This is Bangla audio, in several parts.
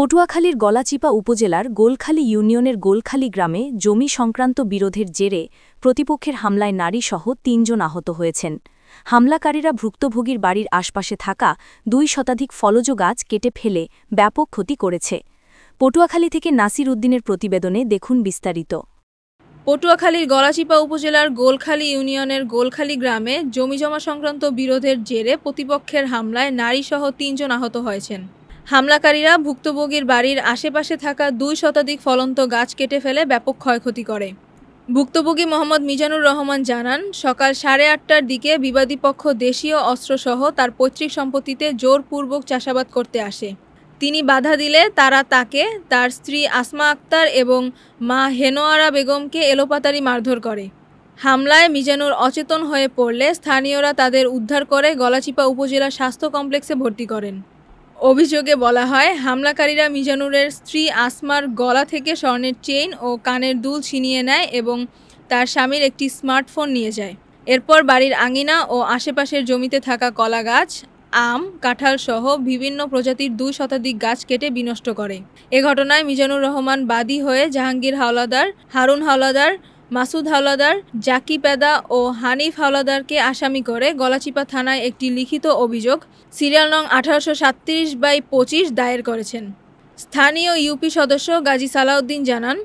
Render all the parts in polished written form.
পটুয়াখালীর গলাচিপা উপজেলার গোলখালী ইউনিয়নের গোলখালী গ্রামে জমি সংক্রান্ত বিরোধের জেরে প্রতিপক্ষের হামলায় নারীসহ ৩ জন আহত হয়েছেন। হামলাকারীরা ভুক্তভোগীর বাড়ির আশপাশে থাকা ২ শতাধিক ফলজ গাছ কেটে ফেলে ব্যাপক ক্ষতি করেছে। পটুয়াখালী থেকে নাসির উদ্দিনের প্রতিবেদনে দেখুন বিস্তারিত। পটুয়াখালীর গলাচিপা উপজেলার গোলখালী ইউনিয়নের গোলখালী গ্রামে জমিজমা সংক্রান্ত বিরোধের জেরে প্রতিপক্ষের হামলায় নারীসহ ৩ জন আহত হয়েছেন। হামলাকারীরা ভুক্তভোগীর বাড়ির আশেপাশে থাকা ২ শতাধিক ফলন্ত গাছ কেটে ফেলে ব্যাপক ক্ষয়ক্ষতি করে। ভুক্তভোগী মোহাম্মদ মিজানুর রহমান জানান, সকাল ৮:৩০টার দিকে বিবাদী পক্ষ দেশীয় অস্ত্রসহ তার পৈতৃক সম্পত্তিতে জোরপূর্বক চাষাবাদ করতে আসে। তিনি বাধা দিলে তারা তাকে, তার স্ত্রী আসমা আক্তার এবং মা হেনোয়ারা বেগমকে এলোপাতাড়ি মারধর করে। হামলায় মিজানুর অচেতন হয়ে পড়লে স্থানীয়রা তাদের উদ্ধার করে গলাচিপা উপজেলা স্বাস্থ্য কমপ্লেক্সে ভর্তি করেন। অভিযোগে বলা হয়, হামলাকারীরা মিজানুরের স্ত্রী আসমার গলা থেকে স্বর্ণের চেইন ও কানের দুল ছিনিয়ে নেয় এবং তার স্বামীর একটি স্মার্টফোন নিয়ে যায়। এরপর বাড়ির আঙিনা ও আশেপাশের জমিতে থাকা কলা গাছ, আম, কাঁঠাল সহ বিভিন্ন প্রজাতির ২ শতাধিক গাছ কেটে বিনষ্ট করে। এ ঘটনায় মিজানুর রহমান বাদী হয়ে জাহাঙ্গীর হাওলাদার, হারুন হাওলাদার, মাসুদ হাওলাদার, জাকি পেদা ও হানিফ হাওলাদারকে আসামি করে গলাচিপা থানায় একটি লিখিত অভিযোগ সিরিয়াল নং ১৮৩৭/২৫ দায়ের করেছেন। স্থানীয় ইউপি সদস্য গাজী সালাউদ্দিন জানান,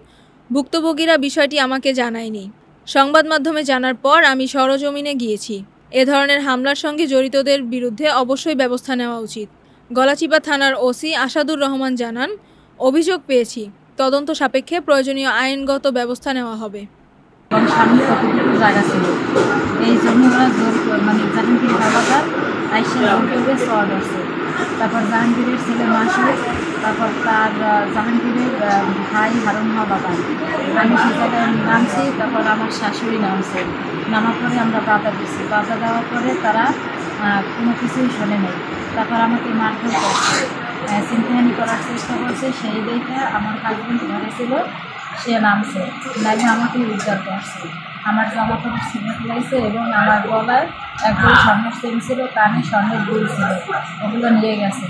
ভুক্তভোগীরা বিষয়টি আমাকে জানায়নি। সংবাদ মাধ্যমে জানার পর আমি সরজমিনে গিয়েছি। এ ধরনের হামলার সঙ্গে জড়িতদের বিরুদ্ধে অবশ্যই ব্যবস্থা নেওয়া উচিত। গলাচিপা থানার ওসি আসাদুর রহমান জানান, অভিযোগ পেয়েছি, তদন্ত সাপেক্ষে প্রয়োজনীয় আইনগত ব্যবস্থা নেওয়া হবে। সামনে কতটুকু জায়গা ছিল, এই জন্য ওরা জোর জাহাঙ্গীর হাওলাদার আইসা জোর সওয়াল আছে। তারপর জাহাঙ্গীরের ছেলে মাসুদ, তারপর তার জাহাঙ্গীরের ভাই হারুন হাওলাদার, আমি সে জায়গায় নামছি। তারপর আমার শাশুড়ি নামছে, নামার পরে আমরা বাধা দিচ্ছি। বাধা দেওয়ার পরে তারা কোনো কিছুই শোনে নেই। তারপর আমাকে মারধর করছে, চিন্তাহানি করার চেষ্টা করছে। সেই দেখে আমার হাজবেন্ড ঘরে ছিল, সে নামছে, নামে আমাকে উদ্ধার করছে। আমার জামা কাপড় ছিঁড়ে ফেলাইছে এবং আমার গলায় একদম স্বর্ণের চেন ছিল, কানে স্বর্ণের দুল ছিল, ওগুলো নিয়ে গেছে।